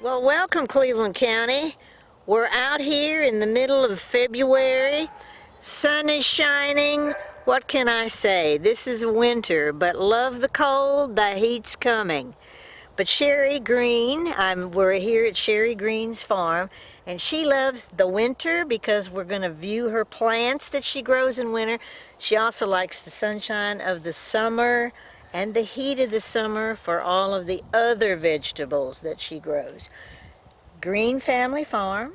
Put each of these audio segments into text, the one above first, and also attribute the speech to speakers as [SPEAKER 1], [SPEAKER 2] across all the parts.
[SPEAKER 1] Well, welcome, Cleveland County. We're out here in the middle of February. Sun is shining. What can I say? This is winter, but love the cold, the heat's coming. But Sherry Green, we're here at Sherry Green's farm, and she loves the winter because we're going to view her plants that she grows in winter. She also likes the sunshine of the summer and the heat of the summer for all of the other vegetables that she grows. Green Family Farm,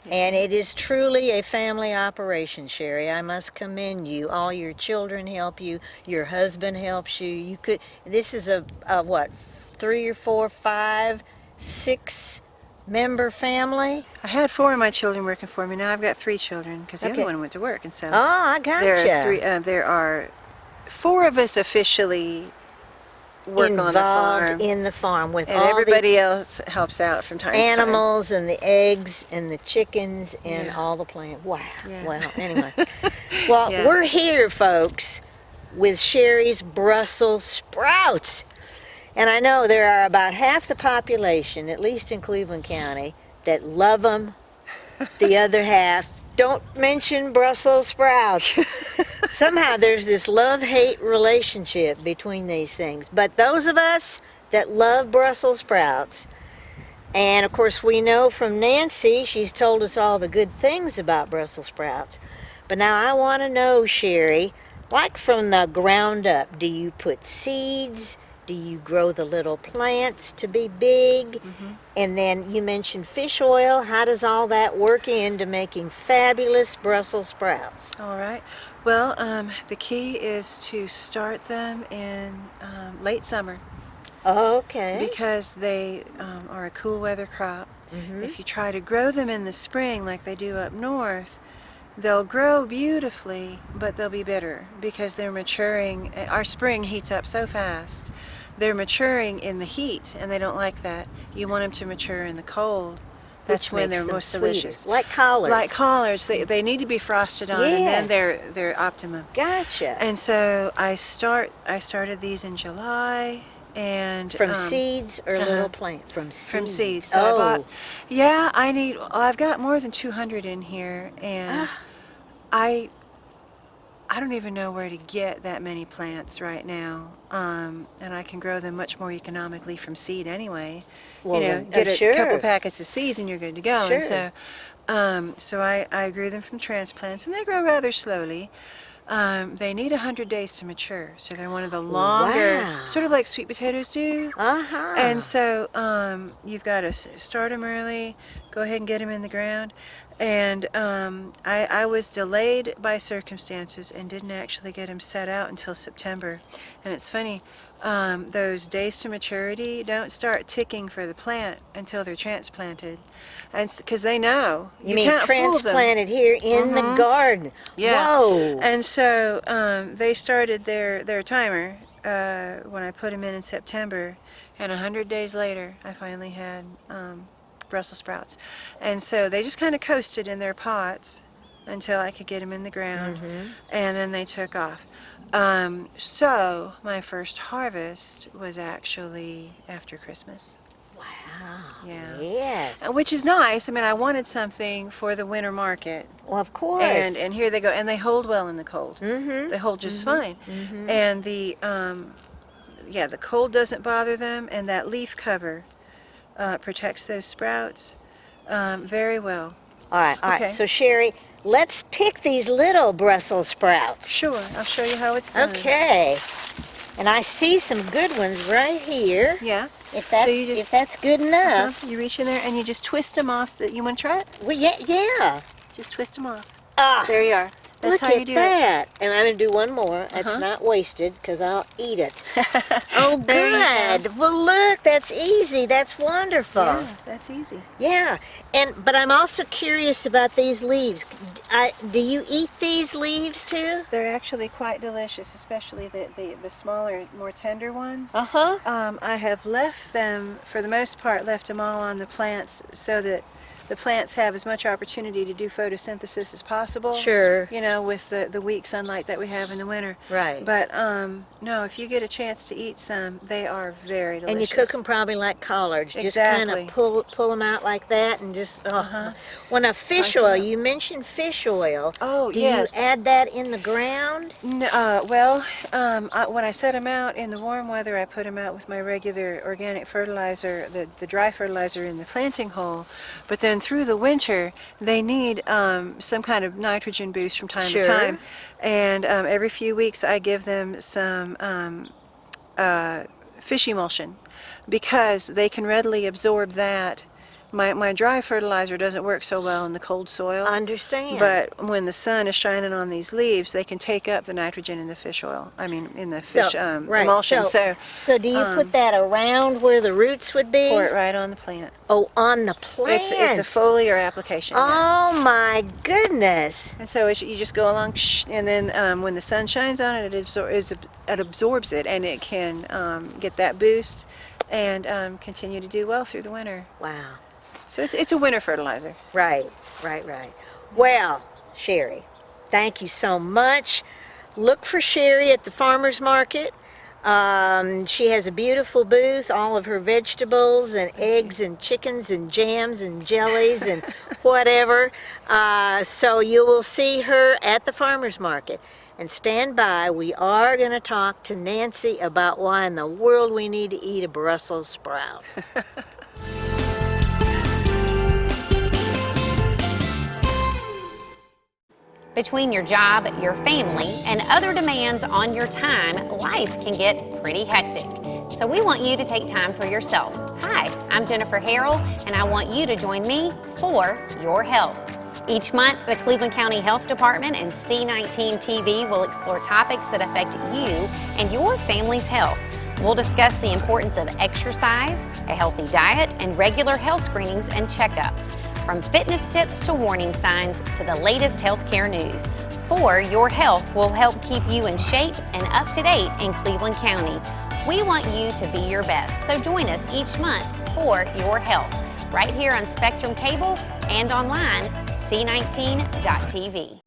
[SPEAKER 1] and it is truly a family operation, Sherry. I must commend you. All your children help you. Your husband helps you. This is a what, 3 or 4, 5, 6 member family?
[SPEAKER 2] I had 4 of my children working for me. Now I've got 3 children because the
[SPEAKER 1] Okay.
[SPEAKER 2] other one went to work, and so
[SPEAKER 1] Oh, I gotcha.
[SPEAKER 2] there are 4 of us officially work on the farm,
[SPEAKER 1] Involved in the farm with
[SPEAKER 2] and
[SPEAKER 1] all
[SPEAKER 2] everybody else helps out from time
[SPEAKER 1] the
[SPEAKER 2] to time.
[SPEAKER 1] animals and the eggs and the chickens and
[SPEAKER 2] Yeah.
[SPEAKER 1] all the plants. Wow.
[SPEAKER 2] Yeah.
[SPEAKER 1] Well, anyway. Well,
[SPEAKER 2] Yeah.
[SPEAKER 1] we're here, folks, with Sherry's Brussels sprouts. And I know there are about half the population, at least in Cleveland County, that love them. The other half don't mention Brussels sprouts. Somehow there's this love-hate relationship between these things. But those of us that love Brussels sprouts, and of course we know from Nancy, she's told us all the good things about Brussels sprouts. But now I want to know, Sherry, like from the ground up, do you put seeds? Do you grow the little plants to be big?
[SPEAKER 2] Mm-hmm.
[SPEAKER 1] And then you mentioned fish oil. How does all that work into making fabulous Brussels sprouts?
[SPEAKER 2] All right. Well, the key is to start them in late summer
[SPEAKER 1] Okay.
[SPEAKER 2] because they are a cool weather crop.
[SPEAKER 1] Mhm.
[SPEAKER 2] If you try to grow them in the spring like they do up north, they'll grow beautifully, but they'll be bitter because they're maturing. Our spring heats up so fast. They're maturing in the heat, and they don't like that. You want them to mature in the cold. That's
[SPEAKER 1] Which
[SPEAKER 2] when
[SPEAKER 1] makes
[SPEAKER 2] they're
[SPEAKER 1] them
[SPEAKER 2] most
[SPEAKER 1] sweeter.
[SPEAKER 2] delicious.
[SPEAKER 1] Like collards.
[SPEAKER 2] Like collards, they need to be frosted on, and
[SPEAKER 1] Yes.
[SPEAKER 2] then they're optimum.
[SPEAKER 1] Gotcha.
[SPEAKER 2] And so I started these in July, and
[SPEAKER 1] From seeds or
[SPEAKER 2] uh-huh.
[SPEAKER 1] little plant? From seeds.
[SPEAKER 2] from seeds. So
[SPEAKER 1] Oh.
[SPEAKER 2] I bought, I've got more than 200 in here, and I don't even know where to get that many plants right now, and I can grow them much more economically from seed anyway.
[SPEAKER 1] Well,
[SPEAKER 2] Get a
[SPEAKER 1] sure.
[SPEAKER 2] couple packets of seeds and you're good to go.
[SPEAKER 1] Sure.
[SPEAKER 2] And so I grew them from transplants, and they grow rather slowly. They need 100 days to mature, so they're one of the longer,
[SPEAKER 1] Wow.
[SPEAKER 2] sort of like sweet potatoes do.
[SPEAKER 1] Uh-huh.
[SPEAKER 2] And so you've got to start them early, go ahead and get them in the ground. And I was delayed by circumstances and didn't actually get them set out until September. And it's funny, those days to maturity don't start ticking for the plant until they're transplanted. And because they know.
[SPEAKER 1] You mean
[SPEAKER 2] can't fool them.
[SPEAKER 1] transplanted here in the garden?
[SPEAKER 2] Yeah.
[SPEAKER 1] Whoa.
[SPEAKER 2] And so they started their timer when I put them in September, and 100 days later, I finally had Brussels sprouts. And so they just kind of coasted in their pots until I could get them in the ground, and then they took off. So my first harvest was actually after Christmas.
[SPEAKER 1] Wow.
[SPEAKER 2] Yeah.
[SPEAKER 1] Yes.
[SPEAKER 2] Which is nice. I mean, I wanted something for the winter market.
[SPEAKER 1] Well, of course.
[SPEAKER 2] And here they go, and they hold well in the cold.
[SPEAKER 1] Mm-hmm.
[SPEAKER 2] They hold just fine, and the cold doesn't bother them, and that leaf cover protects those sprouts very well.
[SPEAKER 1] All right.
[SPEAKER 2] Okay.
[SPEAKER 1] So, Sherry, let's pick these little Brussels sprouts.
[SPEAKER 2] Sure, I'll show you how it's done.
[SPEAKER 1] Okay. And I see some good ones right here.
[SPEAKER 2] Yeah.
[SPEAKER 1] If that's
[SPEAKER 2] So you just-
[SPEAKER 1] if that's good enough.
[SPEAKER 2] You reach in there and you just twist them off. You want to try it?
[SPEAKER 1] Well, yeah.
[SPEAKER 2] Just twist them off.
[SPEAKER 1] Ah.
[SPEAKER 2] There you are. That's
[SPEAKER 1] Look
[SPEAKER 2] how you
[SPEAKER 1] at
[SPEAKER 2] do
[SPEAKER 1] that. And I'm going to do one more. That's not wasted because I'll eat it. Oh,
[SPEAKER 2] There you
[SPEAKER 1] good. Well, look, that's easy. That's wonderful.
[SPEAKER 2] Yeah, that's easy.
[SPEAKER 1] Yeah. But I'm also curious about these leaves. Do you eat these leaves too?
[SPEAKER 2] They're actually quite delicious, especially the smaller, more tender ones.
[SPEAKER 1] Uh-huh.
[SPEAKER 2] I have left them, for the most part, left them all on the plants so that the plants have as much opportunity to do photosynthesis as possible.
[SPEAKER 1] Sure.
[SPEAKER 2] You know, with the weak sunlight that we have in the winter.
[SPEAKER 1] Right.
[SPEAKER 2] But no, if you get a chance to eat some, they are very delicious.
[SPEAKER 1] And you cook them probably like collards. Just kind
[SPEAKER 2] Exactly.
[SPEAKER 1] of pull them out like that and just, Well, now fish
[SPEAKER 2] Slice 'em
[SPEAKER 1] oil,
[SPEAKER 2] up.
[SPEAKER 1] you mentioned fish oil.
[SPEAKER 2] Oh,
[SPEAKER 1] Do
[SPEAKER 2] yes.
[SPEAKER 1] you add that in the ground?
[SPEAKER 2] No, when I set them out in the warm weather, I put them out with my regular organic fertilizer, the dry fertilizer in the planting hole. But then through the winter, they need some kind of nitrogen boost from time
[SPEAKER 1] Sure.
[SPEAKER 2] to time. And every few weeks, I give them some fish emulsion because they can readily absorb that. My dry fertilizer doesn't work so well in the cold soil.
[SPEAKER 1] Understand.
[SPEAKER 2] But when the sun is shining on these leaves, they can take up the nitrogen in the fish oil. I mean, in the fish
[SPEAKER 1] right.
[SPEAKER 2] emulsion.
[SPEAKER 1] So do you put that around where the roots would be?
[SPEAKER 2] Pour it right on the plant.
[SPEAKER 1] Oh, on the plant.
[SPEAKER 2] It's a foliar application. Yeah.
[SPEAKER 1] Oh my goodness.
[SPEAKER 2] And so you just go along, and then when the sun shines on it, it absorbs it, and it can get that boost and continue to do well through the winter.
[SPEAKER 1] Wow.
[SPEAKER 2] So it's a winter fertilizer.
[SPEAKER 1] Right. Well, Sherry, thank you so much. Look for Sherry at the farmer's market. She has a beautiful booth, all of her vegetables and eggs and chickens and jams and jellies and whatever. So you will see her at the farmer's market. And stand by, we are going to talk to Nancy about why in the world we need to eat a Brussels sprout.
[SPEAKER 3] Between your job, your family, and other demands on your time, life can get pretty hectic. So we want you to take time for yourself. Hi, I'm Jennifer Harrell, and I want you to join me for your health. Each month, the Cleveland County Health Department and C19 TV will explore topics that affect you and your family's health. We'll discuss the importance of exercise, a healthy diet, and regular health screenings and checkups. From fitness tips to warning signs to the latest healthcare news. For Your Health will help keep you in shape and up to date in Cleveland County. We want you to be your best, so join us each month for Your Health, right here on Spectrum Cable and online, c19.tv.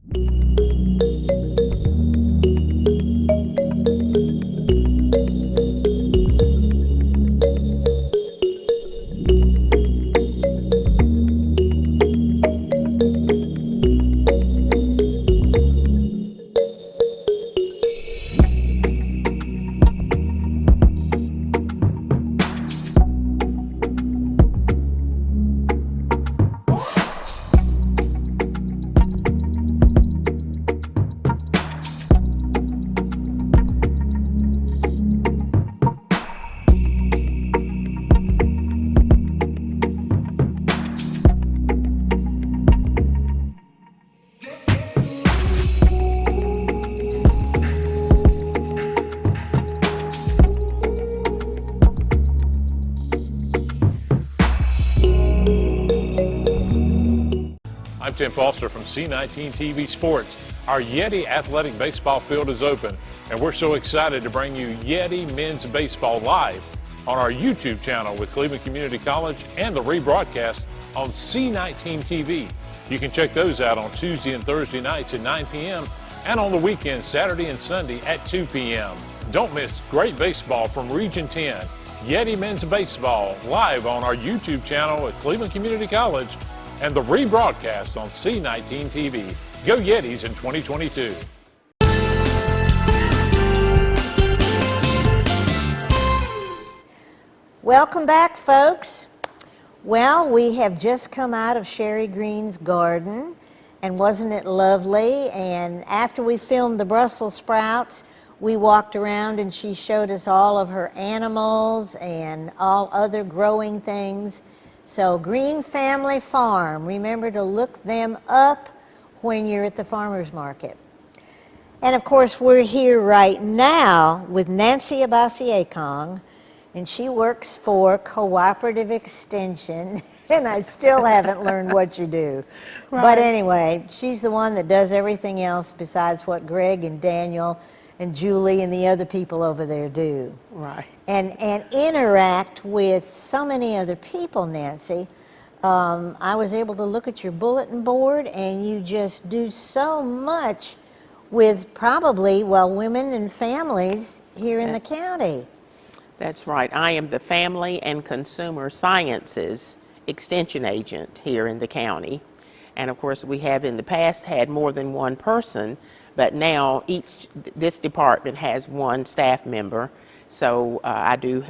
[SPEAKER 4] I'm Tim Foster from C19 TV Sports. Our Yeti Athletic Baseball Field is open, and we're so excited to bring you Yeti Men's Baseball live on our YouTube channel with Cleveland Community College and the rebroadcast on C19 TV. You can check those out on Tuesday and Thursday nights at 9 p.m. and on the weekends, Saturday and Sunday at 2 p.m. Don't miss great baseball from Region 10. Yeti Men's Baseball live on our YouTube channel at Cleveland Community College and the rebroadcast on C19 TV. Go Yetis in 2022.
[SPEAKER 1] Welcome back, folks. Well, we have just come out of Sherry Green's garden, and wasn't it lovely? And after we filmed the Brussels sprouts, we walked around and she showed us all of her animals and all other growing things. So Green Family Farm, remember to look them up when you're at the farmer's market. And of course, we're here right now with Nancy Abasi-Akong, and she works for Cooperative Extension, and I still haven't learned what you do. Right. But anyway, she's the one that does everything else besides what Greg and Daniel and Julie and the other people over there do.
[SPEAKER 5] Right.
[SPEAKER 1] And interact with so many other people, Nancy. I was able to look at your bulletin board, and you just do so much with probably, well, women and families here in the county.
[SPEAKER 5] That's right. I am the Family and Consumer Sciences Extension Agent here in the county. And of course, we have in the past had more than one person, but now this department has one staff member. So I do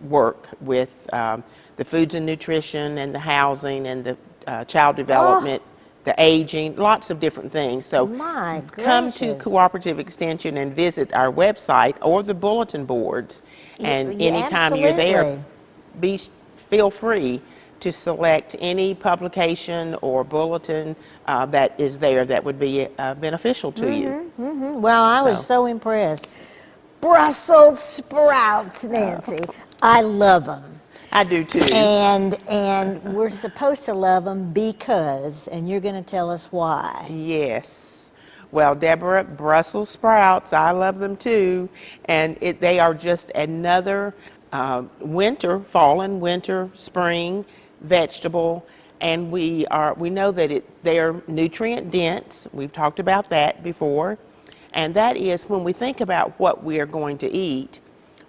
[SPEAKER 5] work with the foods and nutrition and the housing and the child development, the aging, lots of different things. So
[SPEAKER 1] My
[SPEAKER 5] come to
[SPEAKER 1] gracious.
[SPEAKER 5] Cooperative Extension and visit our website or the bulletin boards. And
[SPEAKER 1] Yeah,
[SPEAKER 5] anytime you're there,
[SPEAKER 1] absolutely.
[SPEAKER 5] feel free to select any publication or bulletin that is there that would be beneficial to you.
[SPEAKER 1] Well, I was so impressed. Brussels sprouts, Nancy. I love them.
[SPEAKER 5] I do too.
[SPEAKER 1] And we're supposed to love them because, and you're going to tell us why.
[SPEAKER 5] Yes. Well, Deborah, Brussels sprouts, I love them too. And they are just another fall and winter, spring vegetable. And we know that they are nutrient dense. We've talked about that before. And that is when we think about what we are going to eat,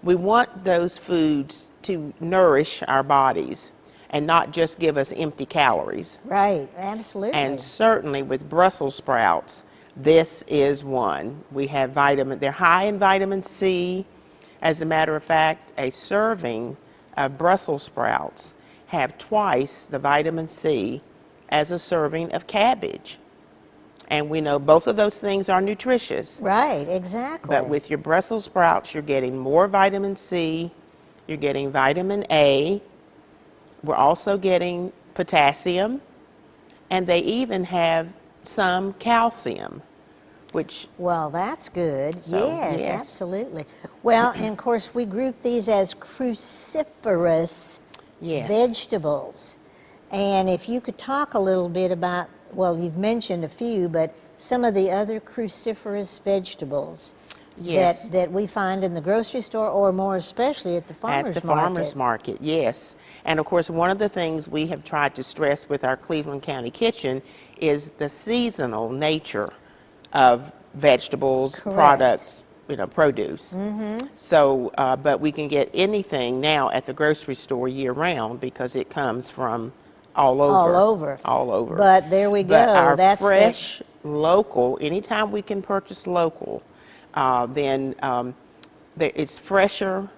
[SPEAKER 5] we want those foods to nourish our bodies and not just give us empty calories.
[SPEAKER 1] Right, absolutely.
[SPEAKER 5] And certainly with Brussels sprouts, this is one. We have they're high in vitamin C. As a matter of fact, a serving of Brussels sprouts have twice the vitamin C as a serving of cabbage. And we know both of those things are nutritious.
[SPEAKER 1] Right, exactly.
[SPEAKER 5] But with your Brussels sprouts, you're getting more vitamin C, you're getting vitamin A, we're also getting potassium, and they even have some calcium, which
[SPEAKER 1] Well, that's good.
[SPEAKER 5] So,
[SPEAKER 1] Yes,
[SPEAKER 5] yes.
[SPEAKER 1] absolutely. Well, and of course, we group these as cruciferous
[SPEAKER 5] Yes.
[SPEAKER 1] vegetables. And if you could talk a little bit about, well, you've mentioned a few, but some of the other cruciferous vegetables
[SPEAKER 5] Yes.
[SPEAKER 1] that we find in the grocery store, or more especially at the farmer's
[SPEAKER 5] At the
[SPEAKER 1] market.
[SPEAKER 5] farmer's market, yes. And of course, one of the things we have tried to stress with our Cleveland County Kitchen is the seasonal nature of vegetables,
[SPEAKER 1] Correct.
[SPEAKER 5] products, produce. So, but we can get anything now at the grocery store year round because it comes from all over.
[SPEAKER 1] All over.
[SPEAKER 5] All over.
[SPEAKER 1] But there we go.
[SPEAKER 5] But our
[SPEAKER 1] That's the-
[SPEAKER 5] fresh, local, anytime we can purchase local, then it's fresher.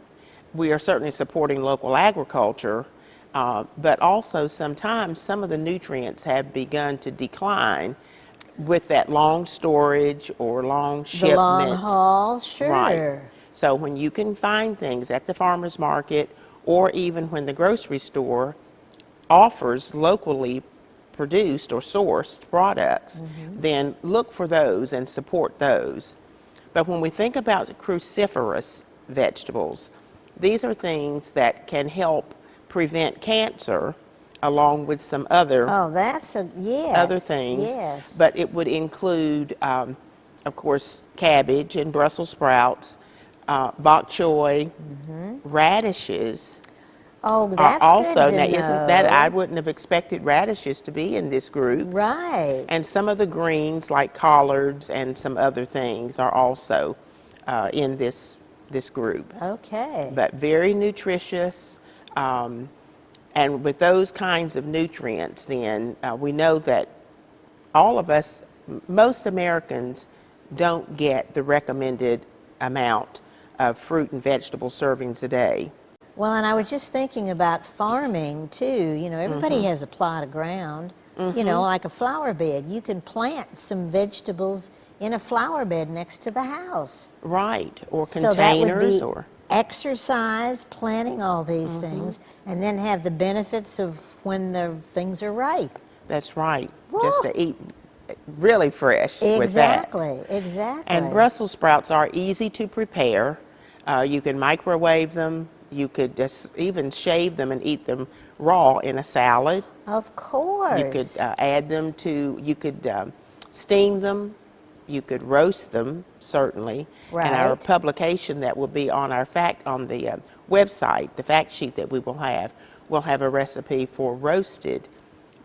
[SPEAKER 5] We are certainly supporting local agriculture, but also sometimes some of the nutrients have begun to decline with that long storage or long shipment.
[SPEAKER 1] The long haul, sure.
[SPEAKER 5] Right. So when you can find things at the farmer's market or even when the grocery store offers locally produced or sourced products, then look for those and support those. But when we think about cruciferous vegetables, these are things that can help prevent cancer along with some other
[SPEAKER 1] Oh, that's yes.
[SPEAKER 5] other things.
[SPEAKER 1] Yes.
[SPEAKER 5] But it would include, of course, cabbage and Brussels sprouts, bok choy, radishes.
[SPEAKER 1] Oh,
[SPEAKER 5] Are
[SPEAKER 1] that's
[SPEAKER 5] also,
[SPEAKER 1] good to
[SPEAKER 5] now
[SPEAKER 1] know.
[SPEAKER 5] isn't that, I wouldn't have expected radishes to be in this group.
[SPEAKER 1] Right.
[SPEAKER 5] And some of the greens like collards and some other things are also in this group.
[SPEAKER 1] Okay.
[SPEAKER 5] But very nutritious. And with those kinds of nutrients, then we know that all of us, most Americans, don't get the recommended amount of fruit and vegetable servings a day.
[SPEAKER 1] Well, and I was just thinking about farming too. Everybody has a plot of ground, like a flower bed. You can plant some vegetables in a flower bed next to the house.
[SPEAKER 5] Right, or
[SPEAKER 1] So that would
[SPEAKER 5] containers,
[SPEAKER 1] be
[SPEAKER 5] or
[SPEAKER 1] exercise, planting all these things, and then have the benefits of when the things are ripe.
[SPEAKER 5] that's right,
[SPEAKER 1] Woo.
[SPEAKER 5] just to eat really fresh with that.
[SPEAKER 1] Exactly.
[SPEAKER 5] And Brussels sprouts are easy to prepare. You can microwave them. You could just even shave them and eat them raw in a salad.
[SPEAKER 1] Of course.
[SPEAKER 5] You could add them to, you could steam them. You could roast them, certainly. And our
[SPEAKER 1] Right.
[SPEAKER 5] publication that will be on our on the website, the fact sheet that we will have a recipe for roasted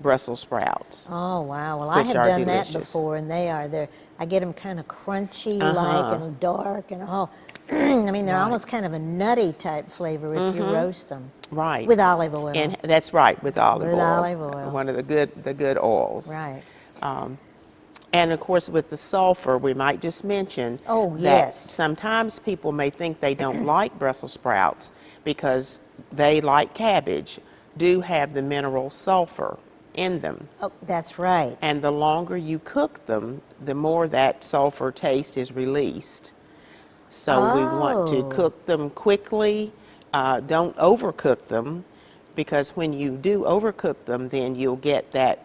[SPEAKER 5] Brussels sprouts.
[SPEAKER 1] Oh, wow. Well, I
[SPEAKER 5] Which
[SPEAKER 1] have
[SPEAKER 5] are
[SPEAKER 1] done that
[SPEAKER 5] delicious.
[SPEAKER 1] before, and I get them kind of crunchy
[SPEAKER 5] Uh-huh.
[SPEAKER 1] like and dark and I mean, they're almost kind of a nutty type flavor if you roast them.
[SPEAKER 5] Right.
[SPEAKER 1] With olive oil.
[SPEAKER 5] And that's right, with olive
[SPEAKER 1] With
[SPEAKER 5] oil.
[SPEAKER 1] olive oil.
[SPEAKER 5] One of the good oils.
[SPEAKER 1] Right.
[SPEAKER 5] And of course, with the sulfur, we might just mention
[SPEAKER 1] Oh,
[SPEAKER 5] that
[SPEAKER 1] yes.
[SPEAKER 5] sometimes people may think they don't like Brussels sprouts because they, like cabbage, do have the mineral sulfur in them.
[SPEAKER 1] Oh, that's right.
[SPEAKER 5] And the longer you cook them, the more that sulfur taste is released. So we want to
[SPEAKER 1] Oh.
[SPEAKER 5] cook them quickly. Don't overcook them, because when you do overcook them, then you'll get that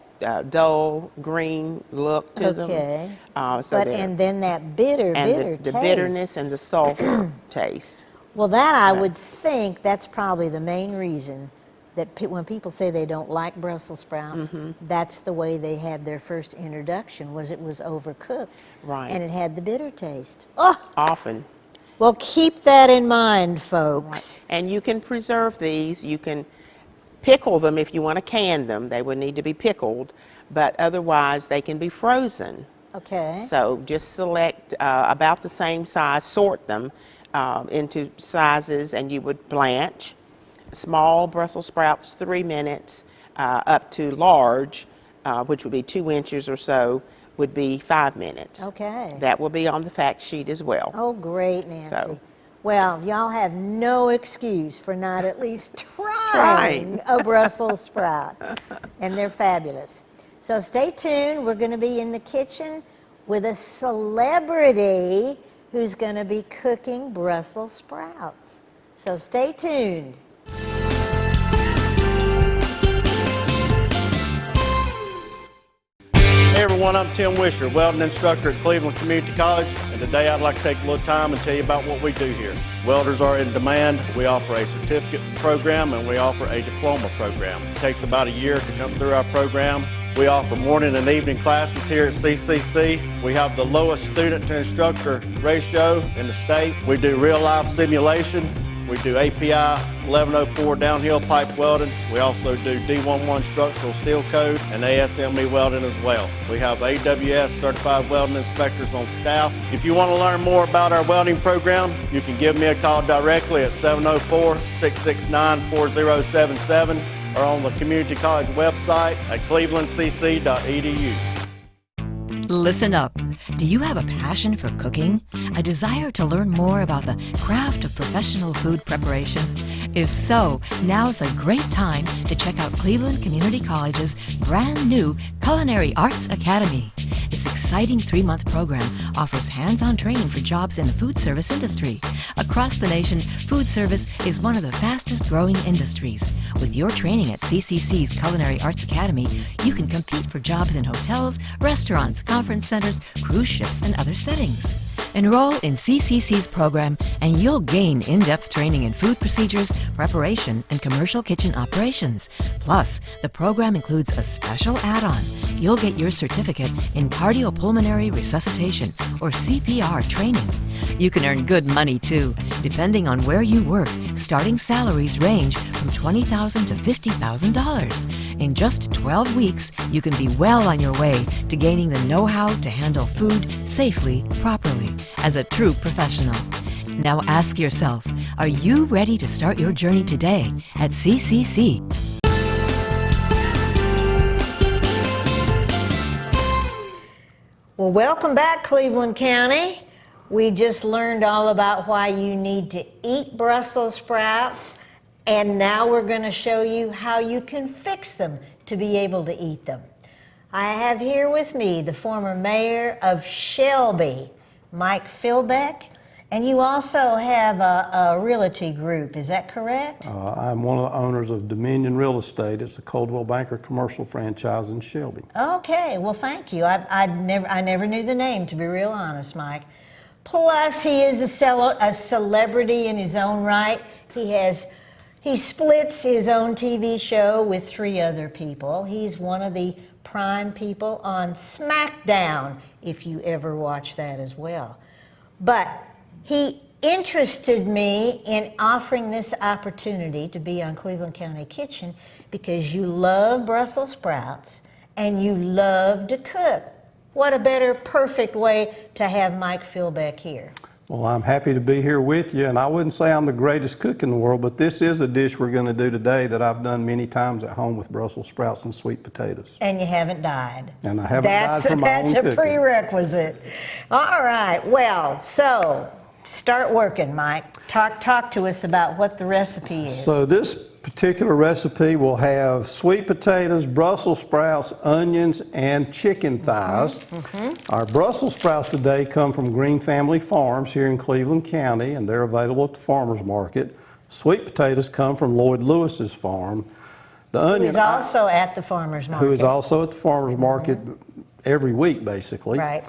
[SPEAKER 5] dull green look to them.
[SPEAKER 1] Okay.
[SPEAKER 5] So
[SPEAKER 1] But,
[SPEAKER 5] they're-
[SPEAKER 1] and then that bitter
[SPEAKER 5] and
[SPEAKER 1] taste.
[SPEAKER 5] the bitterness and the sulfur taste.
[SPEAKER 1] Well, that I would think that's probably the main reason that when people say they don't like Brussels sprouts,
[SPEAKER 5] Mm-hmm.
[SPEAKER 1] that's the way they had their first introduction, was it was overcooked.
[SPEAKER 5] Right.
[SPEAKER 1] And it had the bitter taste. Oh,
[SPEAKER 5] Often.
[SPEAKER 1] well, keep that in mind, folks.
[SPEAKER 5] And you can preserve these. You can pickle them if you want to can them. They would need to be pickled, but otherwise they can be frozen.
[SPEAKER 1] Okay.
[SPEAKER 5] So just select about the same size, sort them into sizes, and you would blanch. Small Brussels sprouts, 3 minutes, up to large, which would be 2 inches or so, would be 5 minutes.
[SPEAKER 1] Okay.
[SPEAKER 5] That will be on the fact sheet as well.
[SPEAKER 1] Oh, great, Nancy.
[SPEAKER 5] So-
[SPEAKER 1] Well, y'all have no excuse for not at least trying a Brussels sprout. And they're fabulous. So stay tuned. We're going to be in the kitchen with a celebrity who's going to be cooking Brussels sprouts. So stay tuned.
[SPEAKER 6] Hey everyone, I'm Tim Wisher, welding instructor at Cleveland Community College, and today I'd like to take a little time and tell you about what we do here. Welders are in demand. We offer a certificate program and we offer a diploma program. It takes about a year to come through our program. We offer morning and evening classes here at CCC. We have the lowest student to instructor ratio in the state. We do real life simulation. We do API 1104 downhill pipe welding. We also do D11 structural steel code and ASME welding as well. We have AWS certified welding inspectors on staff. If you want to learn more about our welding program, you can give me a call directly at 704-669-4077 or on the community college website at clevelandcc.edu.
[SPEAKER 7] Listen up. Do you have a passion for cooking? A desire to learn more about the craft of professional food preparation? If so, now's a great time to check out Cleveland Community College's brand new Culinary Arts Academy. This exciting 3-month program offers hands-on training for jobs in the food service industry. Across the nation, food service is one of the fastest growing industries. With your training at CCC's Culinary Arts Academy, you can compete for jobs in hotels, restaurants, conference centers, cruise ships, and other settings. Enroll in CCC's program and you'll gain in-depth training in food procedures, preparation, and commercial kitchen operations. Plus, the program includes a special add-on. You'll get your certificate in cardiopulmonary resuscitation, or CPR training. You can earn good money too. Depending on where you work, starting salaries range from $20,000 to $50,000. In just 12 weeks, you can be well on your way to gaining the know-how to handle food safely, properly, as a true professional. Now ask yourself, are you ready to start your journey today at CCC?
[SPEAKER 1] Well, welcome back, Cleveland County. We just learned all about why you need to eat Brussels sprouts, and now we're going to show you how you can fix them to be able to eat them. I have here with me the former mayor of Shelby, Mike Philbeck, and you also have a realty group, is that correct?
[SPEAKER 8] I'm one of the owners of Dominion Real Estate. It's a Coldwell Banker commercial franchise in Shelby.
[SPEAKER 1] Okay, well, thank you. I never knew the name, to be real honest, Mike. Plus, he is a celebrity in his own right. He splits his own TV show with 3 other people. He's one of the prime people on SmackDown, if you ever watch that as well. But he interested me in offering this opportunity to be on Cleveland County Kitchen because you love Brussels sprouts and you love to cook. What a better, perfect way to have Mike Philbeck here.
[SPEAKER 8] Well, I'm happy to be here with you, and I wouldn't say I'm the greatest cook in the world, but this is a dish we're going to do today that I've done many times at home with Brussels sprouts and sweet potatoes.
[SPEAKER 1] And you haven't died.
[SPEAKER 8] And I haven't died from my own
[SPEAKER 1] That's
[SPEAKER 8] cooking.
[SPEAKER 1] a prerequisite. All right, well, so start working, Mike. Talk to us about what the recipe is.
[SPEAKER 8] So this particular recipe will have sweet potatoes, Brussels sprouts, onions, and chicken thighs. Our Brussels sprouts today come from Green Family Farms here in Cleveland County, and they're available at the farmer's market. Sweet potatoes come from Lloyd Lewis's farm. The onion,
[SPEAKER 1] Who's also at the farmer's market.
[SPEAKER 8] who is also at the farmer's market every week, basically.
[SPEAKER 1] Right.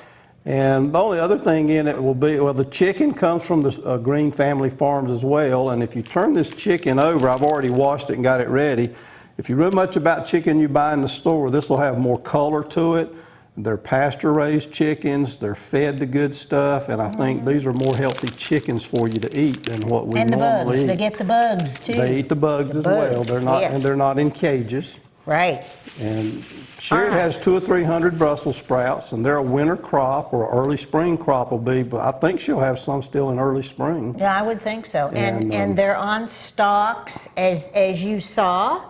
[SPEAKER 8] And the only other thing in it will be, well, the chicken comes from the Green Family Farms as well. And if you turn this chicken over, I've already washed it and got it ready. If you know much about chicken you buy in the store, this will have more color to it. They're pasture-raised chickens. They're fed the good stuff. And I think these are more healthy chickens for you to eat than what we
[SPEAKER 1] And the
[SPEAKER 8] normally
[SPEAKER 1] bugs.
[SPEAKER 8] eat.
[SPEAKER 1] They get the bugs, too.
[SPEAKER 8] They eat the bugs as well.
[SPEAKER 1] bugs,
[SPEAKER 8] They're not,
[SPEAKER 1] yes.
[SPEAKER 8] and they're not in cages.
[SPEAKER 1] Right.
[SPEAKER 8] And Sherry
[SPEAKER 1] All right.
[SPEAKER 8] has 200 or 300 Brussels sprouts, and they're a winter crop or early spring crop will be, but I think she'll have some still in early spring.
[SPEAKER 1] Yeah, I would think so.
[SPEAKER 8] And,
[SPEAKER 1] And they're on stalks, as you saw.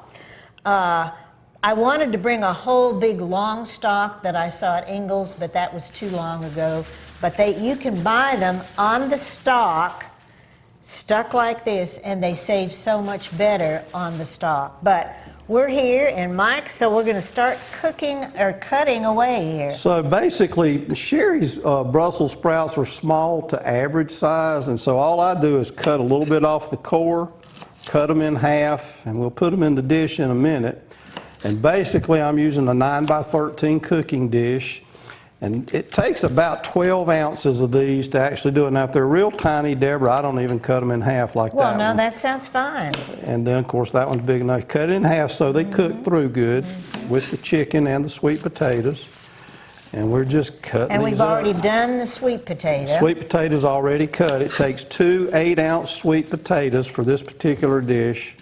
[SPEAKER 1] I wanted to bring a whole big long stalk that I saw at Ingles, but that was too long ago. But you can buy them on the stalk, stuck like this, and they save so much better on the stalk. But we're here, and Mike, so we're going to start cooking or cutting away here.
[SPEAKER 8] So basically, Sherry's Brussels sprouts are small to average size, and so all I do is cut a little bit off the core, cut them in half, and we'll put them in the dish in a minute. And basically, I'm using a 9x13 cooking dish, and it takes about 12 ounces of these to actually do it. Now, if they're real tiny, Deborah, I don't even cut them in half like
[SPEAKER 1] Well,
[SPEAKER 8] that
[SPEAKER 1] no,
[SPEAKER 8] one.
[SPEAKER 1] that sounds fine.
[SPEAKER 8] And then, of course, that one's big enough. Cut it in half so they cook through good with the chicken and the sweet potatoes. And we're just cutting
[SPEAKER 1] And
[SPEAKER 8] these
[SPEAKER 1] we've
[SPEAKER 8] up.
[SPEAKER 1] already done the sweet potato.
[SPEAKER 8] Sweet potatoes already cut. It takes 2 8-ounce sweet potatoes for this particular dish.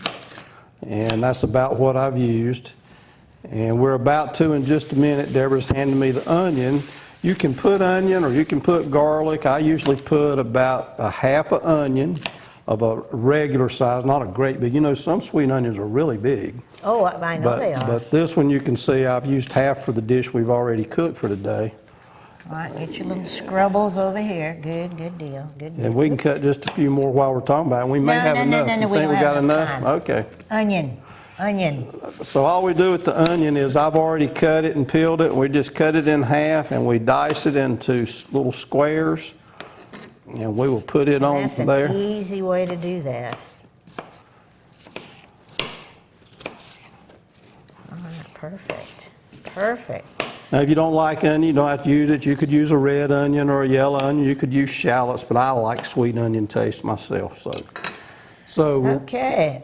[SPEAKER 8] And that's about what I've used. And we're about to, in just a minute, Deborah's handing me the onion. You can put onion or you can put garlic. I usually put about a half an onion of a regular size, not a great big. You know, some sweet onions are really big.
[SPEAKER 1] Oh, I know they are.
[SPEAKER 8] But this one you can see I've used half for the dish we've already cooked for today.
[SPEAKER 1] All right, get your little scrubbles over here. Good deal, good deal.
[SPEAKER 8] And we can cut just a few more while we're talking about it. We may
[SPEAKER 1] No,
[SPEAKER 8] have
[SPEAKER 1] no,
[SPEAKER 8] enough.
[SPEAKER 1] no,
[SPEAKER 8] You
[SPEAKER 1] we
[SPEAKER 8] think
[SPEAKER 1] don't
[SPEAKER 8] we got
[SPEAKER 1] have enough
[SPEAKER 8] enough?
[SPEAKER 1] time.
[SPEAKER 8] Okay.
[SPEAKER 1] Onion.
[SPEAKER 8] So all we do with the onion is I've already cut it and peeled it. We just cut it in half and we dice it into little squares. And we will put it on
[SPEAKER 1] That's an
[SPEAKER 8] there.
[SPEAKER 1] easy way to do that. All right, perfect.
[SPEAKER 8] Now if you don't like onion, you don't have to use it. You could use a red onion or a yellow onion. You could use shallots, but I like sweet onion taste myself. So
[SPEAKER 1] Okay.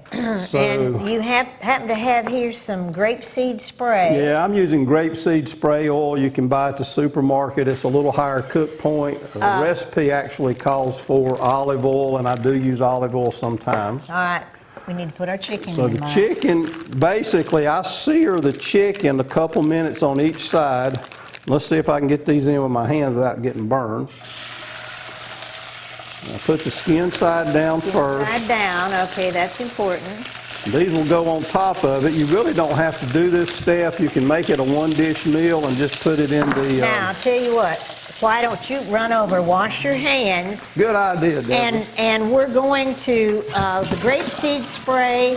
[SPEAKER 1] And you happen to have here some grapeseed spray.
[SPEAKER 8] yeah, I'm using grapeseed spray oil. You can buy it at the supermarket. It's a little higher cook point. The recipe actually calls for olive oil, and I do use olive oil sometimes.
[SPEAKER 1] All right, we need to put our chicken
[SPEAKER 8] So
[SPEAKER 1] in.
[SPEAKER 8] the
[SPEAKER 1] Mike.
[SPEAKER 8] chicken, basically, I sear the chicken a couple minutes on each side. Let's see if I can get these in with my hands without getting burned. I put the skin side down first.
[SPEAKER 1] Side down, okay, that's important.
[SPEAKER 8] These will go on top of it. You really don't have to do this step. You can make it a one-dish meal and just put it in the...
[SPEAKER 1] Now, I'll tell you what, why don't you run over, wash your hands,
[SPEAKER 8] Good idea, Deborah.
[SPEAKER 1] and we're going to, the grapeseed spray,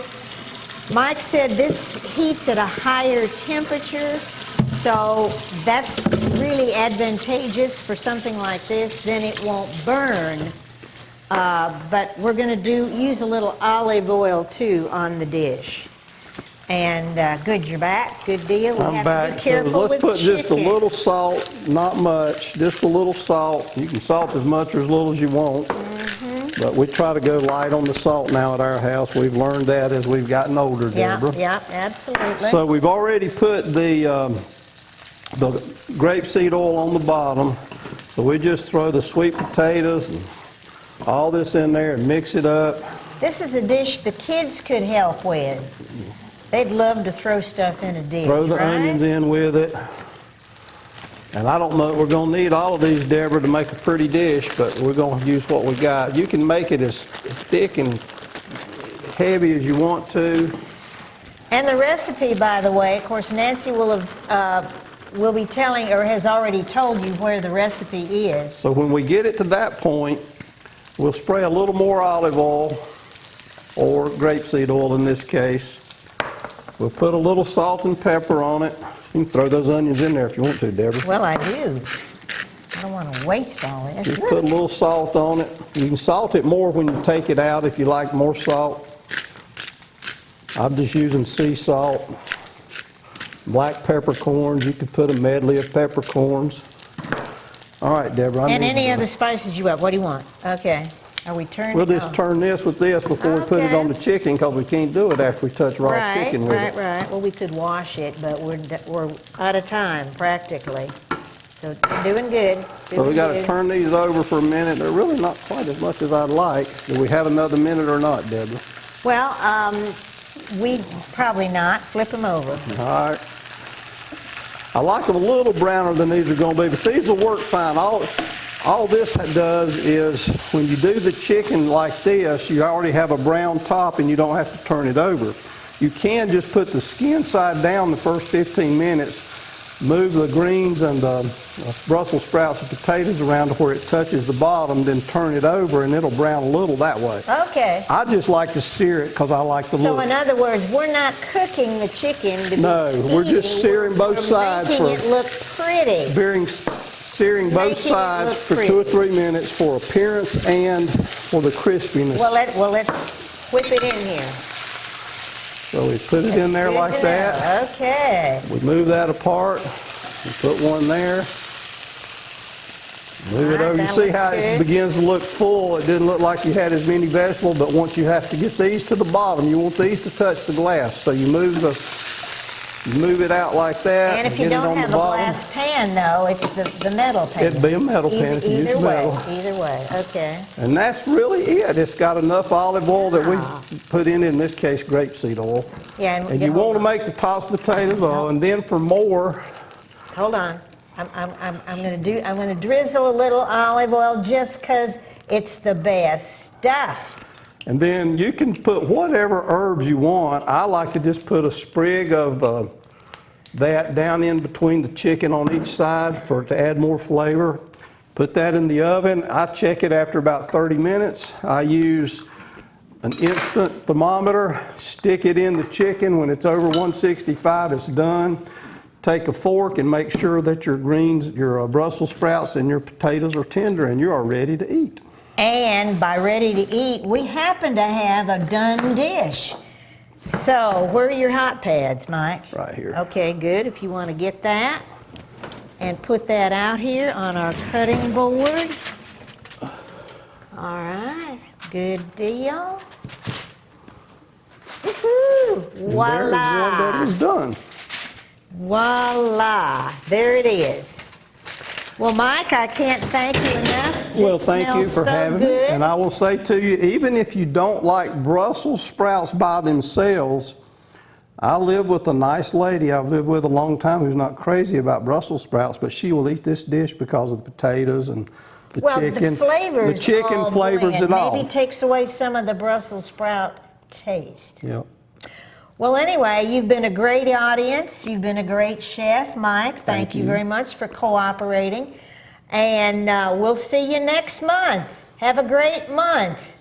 [SPEAKER 1] Mike said this heats at a higher temperature, so that's really advantageous for something like this, then it won't burn. But we're going to use a little olive oil too on the dish. And good, you're back. Good deal. We
[SPEAKER 8] I'm
[SPEAKER 1] have
[SPEAKER 8] back.
[SPEAKER 1] to be
[SPEAKER 8] So
[SPEAKER 1] careful
[SPEAKER 8] let's
[SPEAKER 1] with
[SPEAKER 8] put just a
[SPEAKER 1] chicken.
[SPEAKER 8] little salt, not much, just a little salt. You can salt as much or as little as you want. But we try to go light on the salt now at our house. We've learned that as we've gotten older, Deborah.
[SPEAKER 1] Yeah, absolutely.
[SPEAKER 8] So we've already put the grapeseed oil on the bottom. So we just throw the sweet potatoes and all this in there and mix it up.
[SPEAKER 1] This is a dish the kids could help with. They'd love to throw stuff in a dish,
[SPEAKER 8] Throw the
[SPEAKER 1] right?
[SPEAKER 8] onions in with it. And I don't know, we're gonna need all of these, Deborah, to make a pretty dish, but we're gonna use what we got. You can make it as thick and heavy as you want to.
[SPEAKER 1] And the recipe, by the way, of course, Nancy will be telling, or has already told you where the recipe is.
[SPEAKER 8] So when we get it to that point, we'll spray a little more olive oil, or grapeseed oil in this case. We'll put a little salt and pepper on it. You can throw those onions in there if you want to, Deborah.
[SPEAKER 1] Well, I do. I don't want to waste all this.
[SPEAKER 8] Just put a little salt on it. You can salt it more when you take it out if you like more salt. I'm just using sea salt. Black peppercorns, you could put a medley of peppercorns. All right, Deborah.
[SPEAKER 1] And any other spices you want. What do you want? Okay. Are we turning?
[SPEAKER 8] We'll just turn this with this before we put it
[SPEAKER 1] Okay.
[SPEAKER 8] on the chicken, because we can't do it after we touch raw chicken with it.
[SPEAKER 1] Right. Well, we could wash it, but we're out of time, practically. So doing good.
[SPEAKER 8] So we got to turn these over for a minute. They're really not quite as much as I'd like. Do we have another minute or not, Deborah?
[SPEAKER 1] Well, we probably not. Flip them over.
[SPEAKER 8] All right. I like them a little browner than these are going to be, but these will work fine. All this does is when you do the chicken like this, you already have a brown top and you don't have to turn it over. You can just put the skin side down the first 15 minutes, move the greens and the Brussels sprouts and potatoes around to where it touches the bottom, then turn it over and it'll brown a little that way.
[SPEAKER 1] Okay.
[SPEAKER 8] I just like to sear it because I like the
[SPEAKER 1] So
[SPEAKER 8] look.
[SPEAKER 1] in other words, we're not cooking the chicken to be
[SPEAKER 8] No, we're just
[SPEAKER 1] eaten.
[SPEAKER 8] searing both
[SPEAKER 1] We're
[SPEAKER 8] sides
[SPEAKER 1] making
[SPEAKER 8] for-
[SPEAKER 1] it look pretty.
[SPEAKER 8] Searing both
[SPEAKER 1] Making it
[SPEAKER 8] sides
[SPEAKER 1] look
[SPEAKER 8] for
[SPEAKER 1] pretty.
[SPEAKER 8] 2 or 3 minutes for appearance and for the crispiness.
[SPEAKER 1] Well, let's whip it in here.
[SPEAKER 8] So we put it in there
[SPEAKER 1] Good
[SPEAKER 8] like
[SPEAKER 1] to
[SPEAKER 8] that.
[SPEAKER 1] know. Okay.
[SPEAKER 8] We move that apart. We put one there. Move it
[SPEAKER 1] Alright,
[SPEAKER 8] over. You
[SPEAKER 1] that
[SPEAKER 8] see
[SPEAKER 1] looks
[SPEAKER 8] how
[SPEAKER 1] good.
[SPEAKER 8] it begins to look full. It didn't look like you had as many vegetables, but once you have to get these to the bottom, you want these to touch the glass. So you move it out like that.
[SPEAKER 1] And if you
[SPEAKER 8] get it
[SPEAKER 1] don't
[SPEAKER 8] on
[SPEAKER 1] have
[SPEAKER 8] the
[SPEAKER 1] a
[SPEAKER 8] bottom.
[SPEAKER 1] glass pan, though, it's the metal pan.
[SPEAKER 8] It'd be a metal pan if you use
[SPEAKER 1] Either way,
[SPEAKER 8] metal.
[SPEAKER 1] either way. Okay.
[SPEAKER 8] And that's really it. It's got enough olive oil that we put in this case, grapeseed oil.
[SPEAKER 1] Yeah,
[SPEAKER 8] And you want to make the top potatoes oil, and then for more,
[SPEAKER 1] Hold on. I'm gonna drizzle a little olive oil just 'cause it's the best stuff.
[SPEAKER 8] and then you can put whatever herbs you want. I like to just put a sprig of that down in between the chicken on each side to add more flavor. Put that in the oven. I check it after about 30 minutes. I use an instant thermometer, stick it in the chicken. When it's over 165, it's done. Take a fork and make sure that your greens, your Brussels sprouts and your potatoes are tender and you are ready to eat.
[SPEAKER 1] And by ready to eat, we happen to have a done dish. So, where are your hot pads, Mike?
[SPEAKER 8] Right here.
[SPEAKER 1] Okay, good. If you want to get that and put that out here on our cutting board. All right, good deal. Woohoo!
[SPEAKER 8] There's one
[SPEAKER 1] Voila!
[SPEAKER 8] that is done.
[SPEAKER 1] Voila! There it is. Well, Mike, I can't thank you enough.
[SPEAKER 8] Well,
[SPEAKER 1] This
[SPEAKER 8] thank you
[SPEAKER 1] smells
[SPEAKER 8] for
[SPEAKER 1] so
[SPEAKER 8] having me.
[SPEAKER 1] good.
[SPEAKER 8] And I will say to you, even if you don't like Brussels sprouts by themselves, I live with a nice lady I've lived with a long time who's not crazy about Brussels sprouts, but she will eat this dish because of the potatoes and the
[SPEAKER 1] Well,
[SPEAKER 8] chicken.
[SPEAKER 1] the flavors
[SPEAKER 8] The chicken
[SPEAKER 1] all
[SPEAKER 8] flavors
[SPEAKER 1] blend.
[SPEAKER 8] it all.
[SPEAKER 1] Maybe takes away some of the Brussels sprout taste.
[SPEAKER 8] Yep.
[SPEAKER 1] Well, anyway, you've been a great audience. You've been a great chef, Mike. Thank you very much for cooperating. And we'll see you next month. Have a great month.